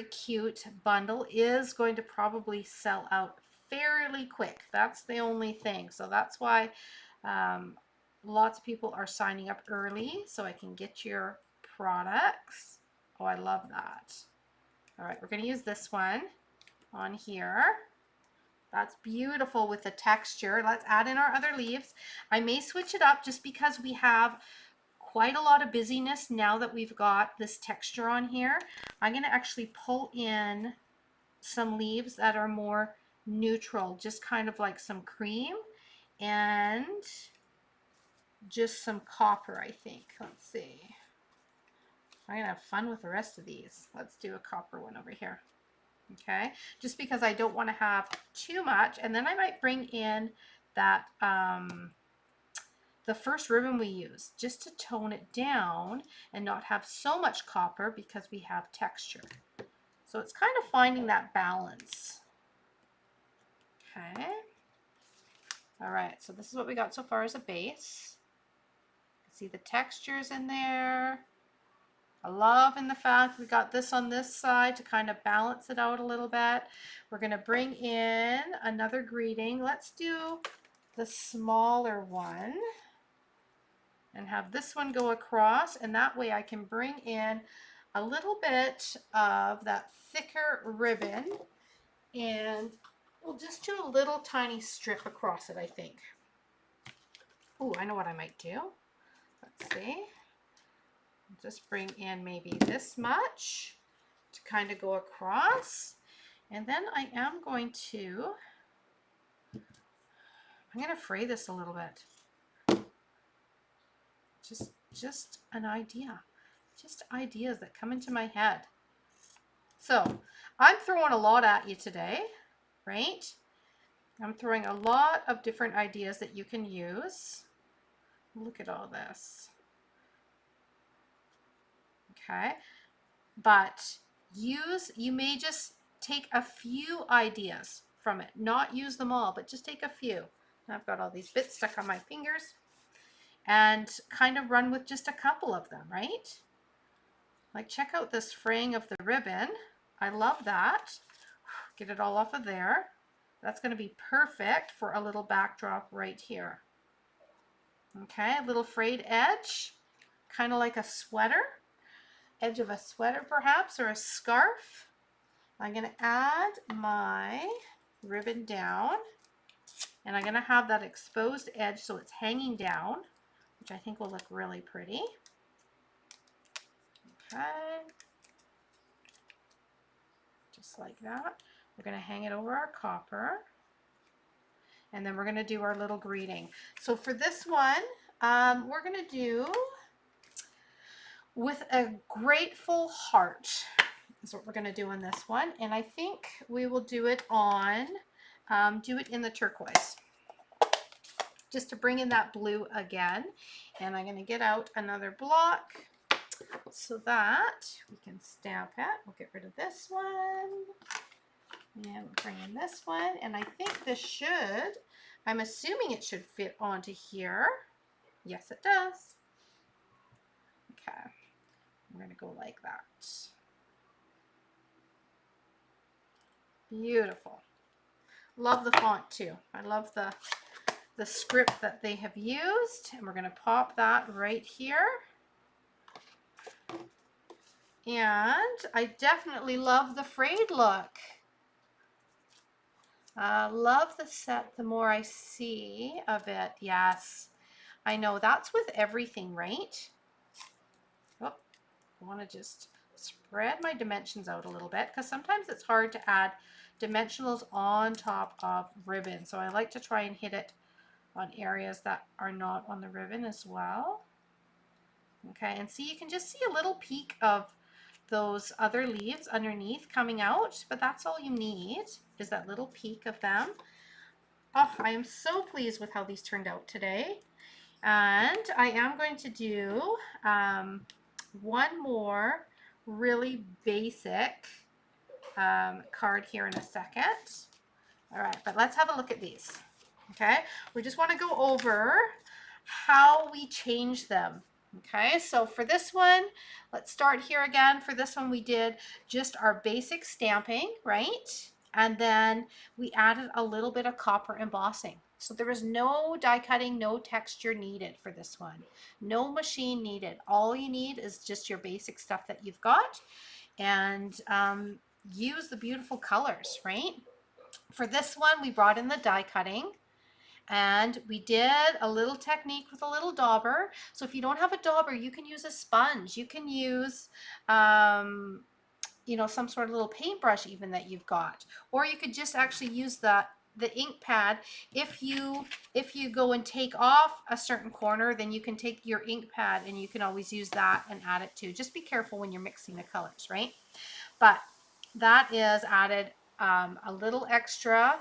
[SPEAKER 1] cute bundle is going to probably sell out fairly quick. That's the only thing. So that's why lots of people are signing up early so I can get your products. Oh, I love that. All right, we're going to use this one on here. That's beautiful with the texture. Let's add in our other leaves. I may switch it up just because we have quite a lot of busyness now that we've got this texture on here. I'm going to actually pull in some leaves that are more neutral, just kind of like some cream and just some copper, I think. Let's see. I'm going to have fun with the rest of these. Let's do a copper one over here. Okay, just because I don't want to have too much, and then I might bring in that the first ribbon we used just to tone it down and not have so much copper because we have texture. So it's kind of finding that balance. Okay. All right, so this is what we got so far as a base. See the textures in there. I love in the fact we got this on this side to kind of balance it out a little bit. We're going to bring in another greeting. Let's do the smaller one and have this one go across, and that way I can bring in a little bit of that thicker ribbon, and we'll just do a little tiny strip across it, I think. Oh, I know what I might do. Let's see. Just bring in maybe this much to kind of go across. And then I'm going to fray this a little bit. Just an idea. Just ideas that come into my head. So I'm throwing a lot at you today, right? I'm throwing a lot of different ideas that you can use. Look at all this. Okay, but you may just take a few ideas from it, not use them all, but just take a few. I've got all these bits stuck on my fingers and kind of run with just a couple of them, right? Like check out this fraying of the ribbon. I love that. Get it all off of there. That's going to be perfect for a little backdrop right here. Okay, a little frayed edge, kind of like a sweater. Edge of a sweater perhaps, or a scarf. I'm going to add my ribbon down, and I'm going to have that exposed edge so it's hanging down, which I think will look really pretty. Okay, just like that. We're going to hang it over our copper, and then we're going to do our little greeting. So for this one, we're going to do with a grateful heart is what we're going to do on this one, and I think we will do it on do it in the turquoise just to bring in that blue again. And I'm going to get out another block so that we can stamp it. We'll get rid of this one and we'll bring in this one, and I think this should, I'm assuming it should fit onto here. Yes, it does. Okay, we're going to go like that. Beautiful. Love the font too. I love the script that they have used, and we're going to pop that right here. And I definitely love the frayed look. Love the set the more I see of it. Yes, I know that's with everything, right? Oh, I want to just spread my dimensions out a little bit because sometimes it's hard to add dimensionals on top of ribbon. So I like to try and hit it on areas that are not on the ribbon as well. Okay, and see, you can just see a little peek of those other leaves underneath coming out, but that's all you need, is that little peek of them. Oh, I am so pleased with how these turned out today. And I am going to do one more really basic card here in a second. All right, but let's have a look at these. Okay, we just want to go over how we change them. Okay, so for this one, let's start here again. For this one, we did just our basic stamping, right? And then we added a little bit of copper embossing. So there was no die cutting, no texture needed for this one. No machine needed. All you need is just your basic stuff that you've got, and use the beautiful colors, right? For this one, we brought in the die cutting. And we did a little technique with a little dauber. So if you don't have a dauber, you can use a sponge. You can use, you know, some sort of little paintbrush even that you've got. Or you could just actually use the ink pad. If you go and take off a certain corner, then you can take your ink pad and you can always use that and add it too. Just be careful when you're mixing the colors, right? But that is added a little extra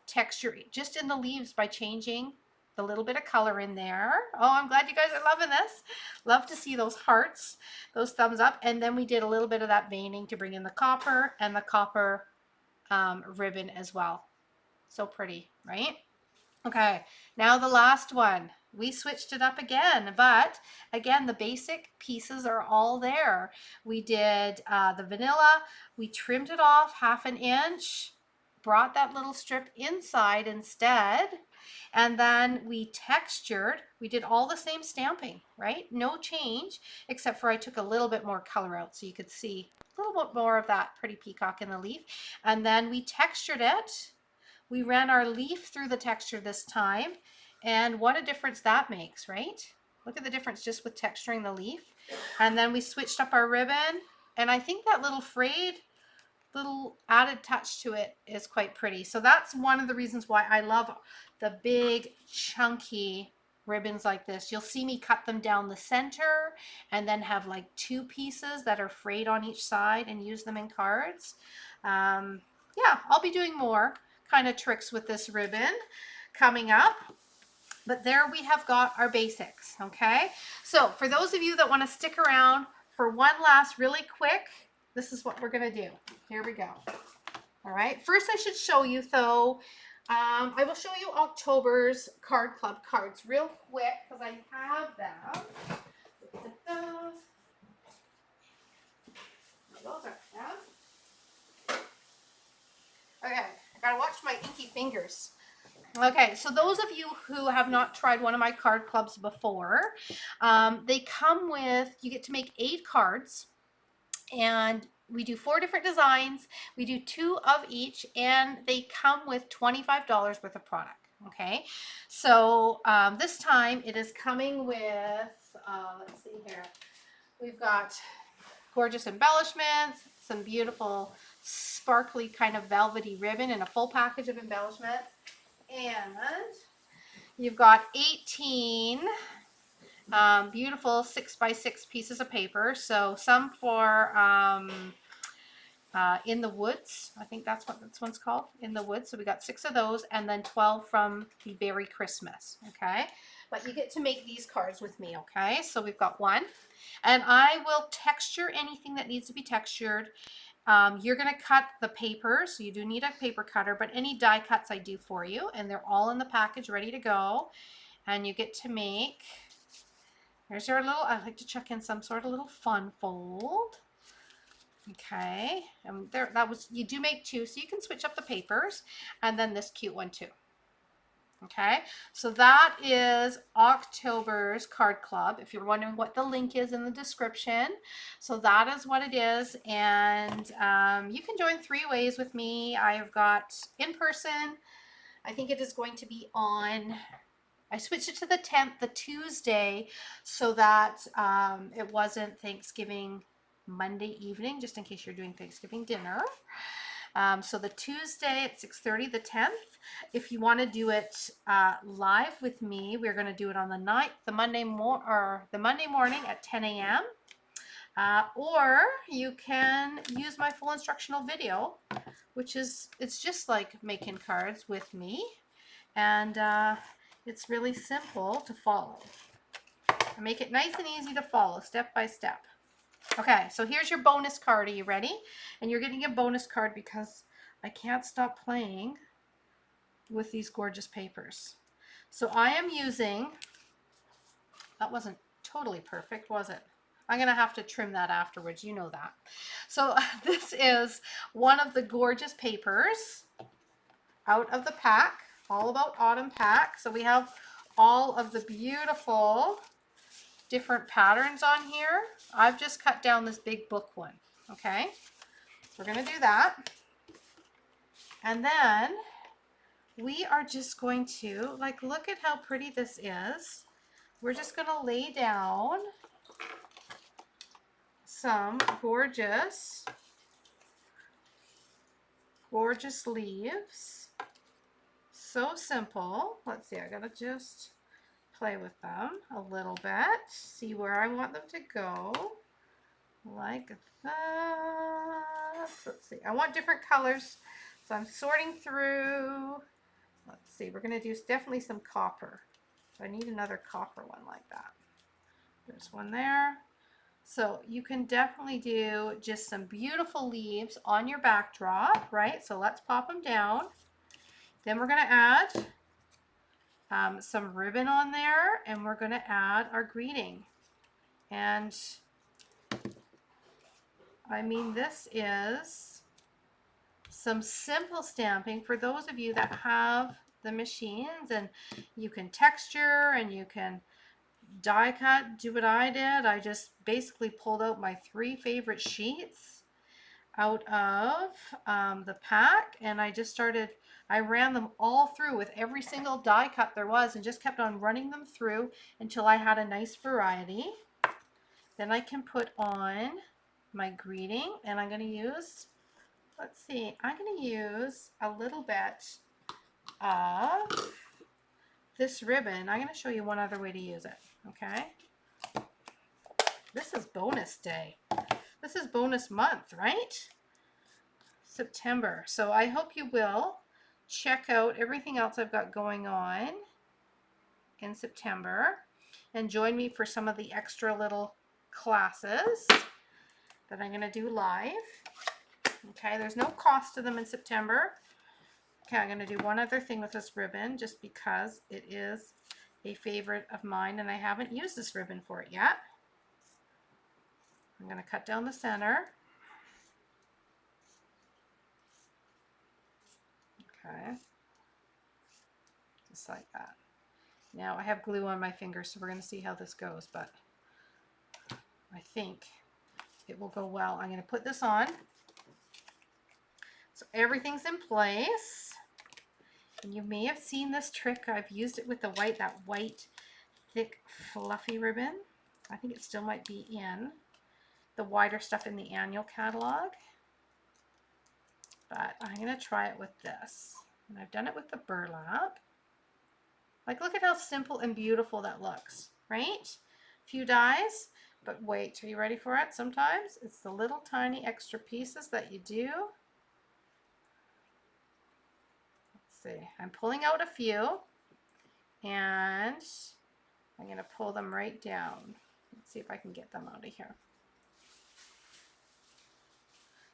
[SPEAKER 1] texture just in the leaves by changing the little bit of color in there. Oh, I'm glad you guys are loving this. Love to see those hearts, those thumbs up. And then we did a little bit of that veining to bring in the copper and the copper ribbon as well. So pretty, right? Okay, now the last one. We switched it up again, but again, the basic pieces are all there. We did the vanilla. We trimmed it off 1/2 inch, brought that little strip inside instead, and then we textured. We did all the same stamping, right? No change, except for I took a little bit more color out so you could see a little bit more of that pretty peacock in the leaf. And then we textured it. We ran our leaf through the texture this time, and what a difference that makes, right? Look at the difference just with texturing the leaf. And then we switched up our ribbon, and I think that little frayed little added touch to it is quite pretty. So that's one of the reasons why I love the big chunky ribbons like this. You'll see me cut them down the center and then have like 2 pieces that are frayed on each side and use them in cards. Yeah, I'll be doing more kind of tricks with this ribbon coming up. But there we have got our basics, okay? So for those of you that want to stick around for one last really quick, this is what we're going to do. Here we go. All right. First, I should show you, though. I will show you October's Card Club cards real quick because I have them. Those are them. Okay. I got to watch my inky fingers. Okay, so those of you who have not tried one of my card clubs before, they come with, you get to make 8 cards. And we do 4 different designs. We do 2 of each, and they come with $25 worth of product. Okay, so this time it is coming with, let's see here, we've got gorgeous embellishments, some beautiful sparkly kind of velvety ribbon, and a full package of embellishments. And you've got 18 beautiful 6x6 pieces of paper. So some for In the Woods. I think that's what this one's called, In the Woods. So we got 6 of those, and then 12 from the Berry Christmas. Okay, but you get to make these cards with me. Okay, so we've got 1, and I will texture anything that needs to be textured. You're going to cut the paper, so you do need a paper cutter, but any die cuts I do for you, and they're all in the package ready to go. And you get to make, here's your little, I like to chuck in some sort of little fun fold. Okay, and there, that was, you do make 2, so you can switch up the papers, and then this cute one too. Okay, so that is October's Card Club. If you're wondering what the link is in the description, so that is what it is. And you can join 3 ways with me. I've got in person. I think it is going to be on, I switched it to the 10th, the Tuesday, so that it wasn't Thanksgiving Monday evening, just in case you're doing Thanksgiving dinner. So the Tuesday at 6:30, the 10th. If you want to do it live with me, we're going to do it on the 9th, the Monday morning at 10 a.m. Or you can use my full instructional video, which is, it's just like making cards with me. And it's really simple to follow. I make it nice and easy to follow, step by step. Okay, so here's your bonus card. Are you ready? And you're getting a bonus card because I can't stop playing with these gorgeous papers. So I am using, that wasn't totally perfect, was it? I'm going to have to trim that afterwards. You know that. So this is one of the gorgeous papers out of the pack, All About Autumn pack. So we have all of the beautiful different patterns on here. I've just cut down this big book one. Okay, so we're going to do that. And then we are just going to, like, look at how pretty this is. We're just going to lay down some gorgeous leaves. So simple. Let's see, I gotta just play with them a little bit, see where I want them to go, like that. Let's see, I want different colors, so I'm sorting through. Let's see, we're gonna do definitely some copper. So I need another copper one like that. There's one there. So you can definitely do just some beautiful leaves on your backdrop, right? So let's pop them down. Then we're going to add some ribbon on there, and we're going to add our greeting. And I mean, this is some simple stamping for those of you that have the machines, and you can texture and you can die cut. Do what I did. I just basically pulled out my 3 favorite sheets out of the pack, and I ran them all through with every single die cut there was, and just kept on running them through until I had a nice variety. Then I can put on my greeting, and I'm going to use, let's see, I'm going to use a little bit of this ribbon. I'm going to show you one other way to use it. Okay, this is bonus day. This is bonus month, right? September. So I hope you will check out everything else I've got going on in September and join me for some of the extra little classes that I'm going to do live. Okay, there's no cost to them in September. Okay, I'm going to do one other thing with this ribbon just because it is a favorite of mine and I haven't used this ribbon for it yet. I'm going to cut down the center. Okay, just like that. Now I have glue on my fingers, so we're going to see how this goes, but I think it will go well. I'm going to put this on. So everything's in place. And you may have seen this trick. I've used it with the white, that white, thick, fluffy ribbon. I think it still might be in the wider stuff in the annual catalog. But I'm going to try it with this. And I've done it with the burlap. Like, look at how simple and beautiful that looks, right? Few dies, but wait, are you ready for it? Sometimes it's the little tiny extra pieces that you do. Let's see, I'm pulling out a few, and I'm going to pull them right down. Let's see if I can get them out of here.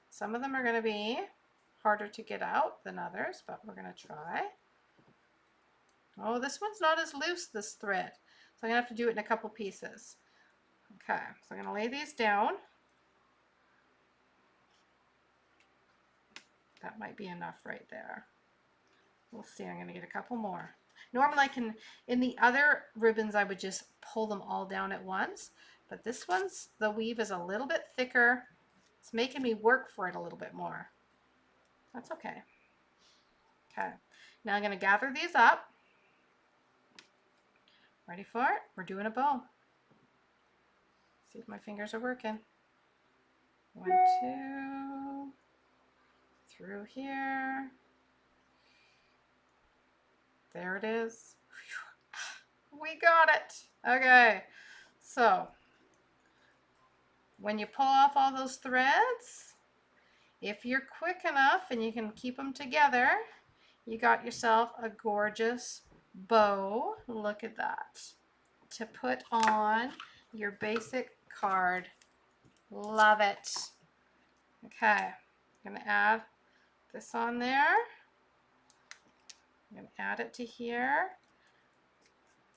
[SPEAKER 1] Some of them are going to be harder to get out than others, but we're going to try. Oh, this one's not as loose, this thread. So I'm going to have to do it in a couple pieces. Okay, so I'm going to lay these down. That might be enough right there. We'll see, I'm going to get a couple more. Normally I can, in the other ribbons, I would just pull them all down at once. But this one's, the weave is a little bit thicker. It's making me work for it a little bit more. That's okay. Okay, now I'm going to gather these up. Ready for it? We're doing a bow. See if my fingers are working. 1, 2, through here. There it is. We got it. Okay, so when you pull off all those threads, if you're quick enough and you can keep them together, you got yourself a gorgeous bow. Look at that. To put on your basic card. Love it. Okay, I'm going to add this on there. I'm going to add it to here.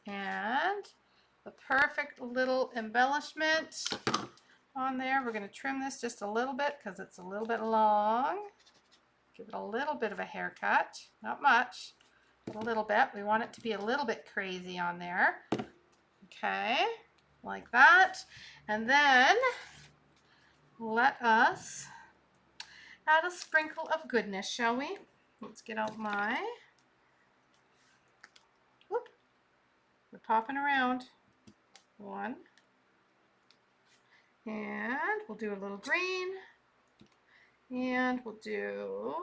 [SPEAKER 1] And the perfect little embellishment on there. We're going to trim this just a little bit because it's a little bit long. Give it a little bit of a haircut. Not much, but a little bit. We want it to be a little bit crazy on there. Okay, like that. And then let us add a sprinkle of goodness, shall we? Let's get out my, whoop, we're popping around. One, and we'll do a little green, and we'll do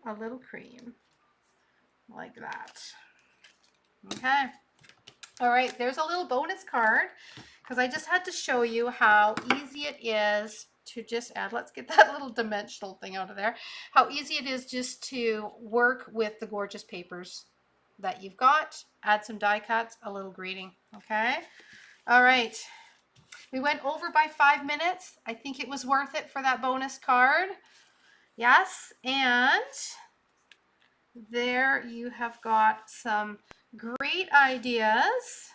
[SPEAKER 1] a little cream, like that. Okay. All right, there's a little bonus card, because I just had to show you how easy it is to just add, let's get that little dimensional thing out of there, how easy it is just to work with the gorgeous papers that you've got, add some die cuts, a little greeting, okay? All right, we went over by 5 minutes. I think it was worth it for that bonus card. Yes, and there you have got some great ideas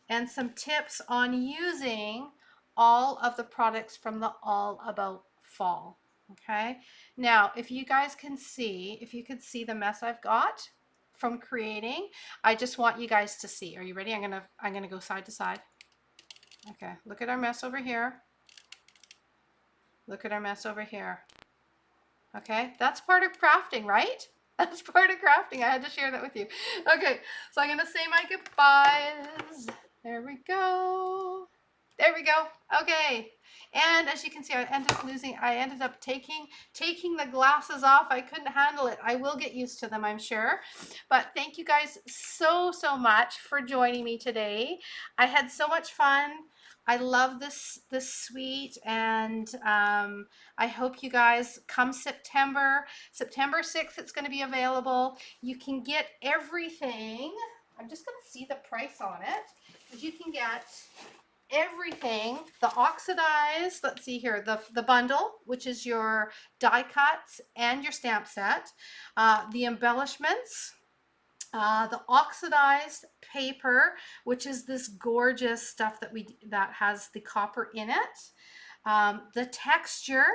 [SPEAKER 1] and some tips on using all of the products from the All About Fall. Okay, now if you guys can see, if you could see the mess I've got from creating, I just want you guys to see. Are you ready? I'm gonna go side to side. Okay, look at our mess over here. Look at our mess over here. Okay, that's part of crafting, right? That's part of crafting. I had to share that with you. Okay, so I'm gonna say my goodbyes. There we go. There we go. Okay. And as you can see, I ended up taking the glasses off. I couldn't handle it. I will get used to them, I'm sure. But thank you guys so much for joining me today. I had so much fun. I love this suite, and I hope you guys come September 6th, it's going to be available. You can get everything. I'm just going to see the price on it, because you can get everything, the oxidized, let's see here, the bundle, which is your die cuts and your stamp set, the embellishments, the oxidized paper, which is this gorgeous stuff that has the copper in it, the texture,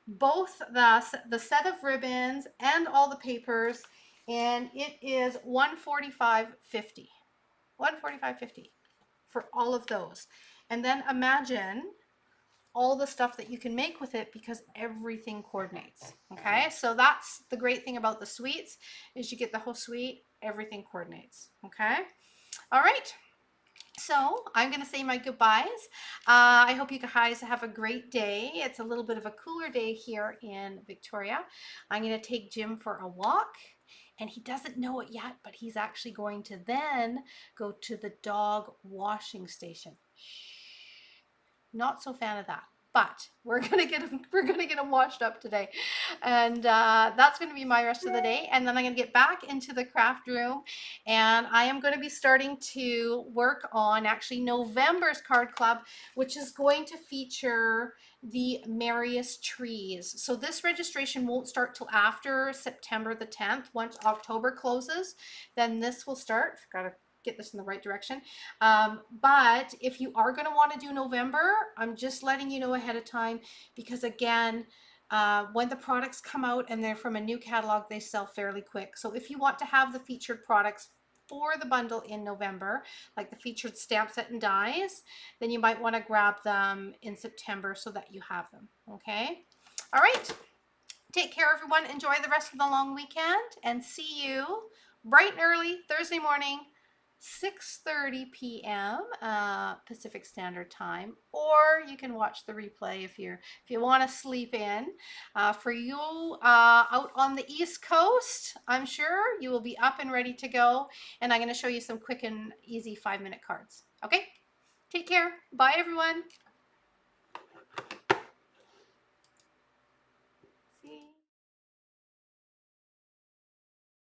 [SPEAKER 1] both the set of ribbons and all the papers, and it is $145.50. $145.50 for all of those. And then imagine all the stuff that you can make with it, because everything coordinates. Okay, so that's the great thing about the suites, is you get the whole suite, everything coordinates. Okay, all right, so I'm gonna say my goodbyes. I hope you guys have a great day. It's a little bit of a cooler day here in Victoria. I'm gonna take Jim for a walk, and he doesn't know it yet, but he's actually going to then go to the dog washing station. Not so fan of that, but we're gonna get him washed up today, and that's gonna be my rest of the day. And then I'm gonna get back into the craft room, and I am going to be starting to work on actually November's card club, which is going to feature the merriest trees. So this registration won't start till after September the 10th. Once October closes, then this will start. Gotta get this in the right direction. But if you are going to want to do November, I'm just letting you know ahead of time, because again, when the products come out and they're from a new catalog, they sell fairly quick. So if you want to have the featured products for the bundle in November, like the featured stamp set and dies, then you might want to grab them in September so that you have them. Okay, all right, take care everyone, enjoy the rest of the long weekend, and see you bright and early Thursday morning 6:30 p.m. Pacific Standard Time, or you can watch the replay if you want to sleep in. For you out on the East Coast, I'm sure you will be up and ready to go, and I'm going to show you some quick and easy 5-minute cards. Okay, take care. Bye, everyone.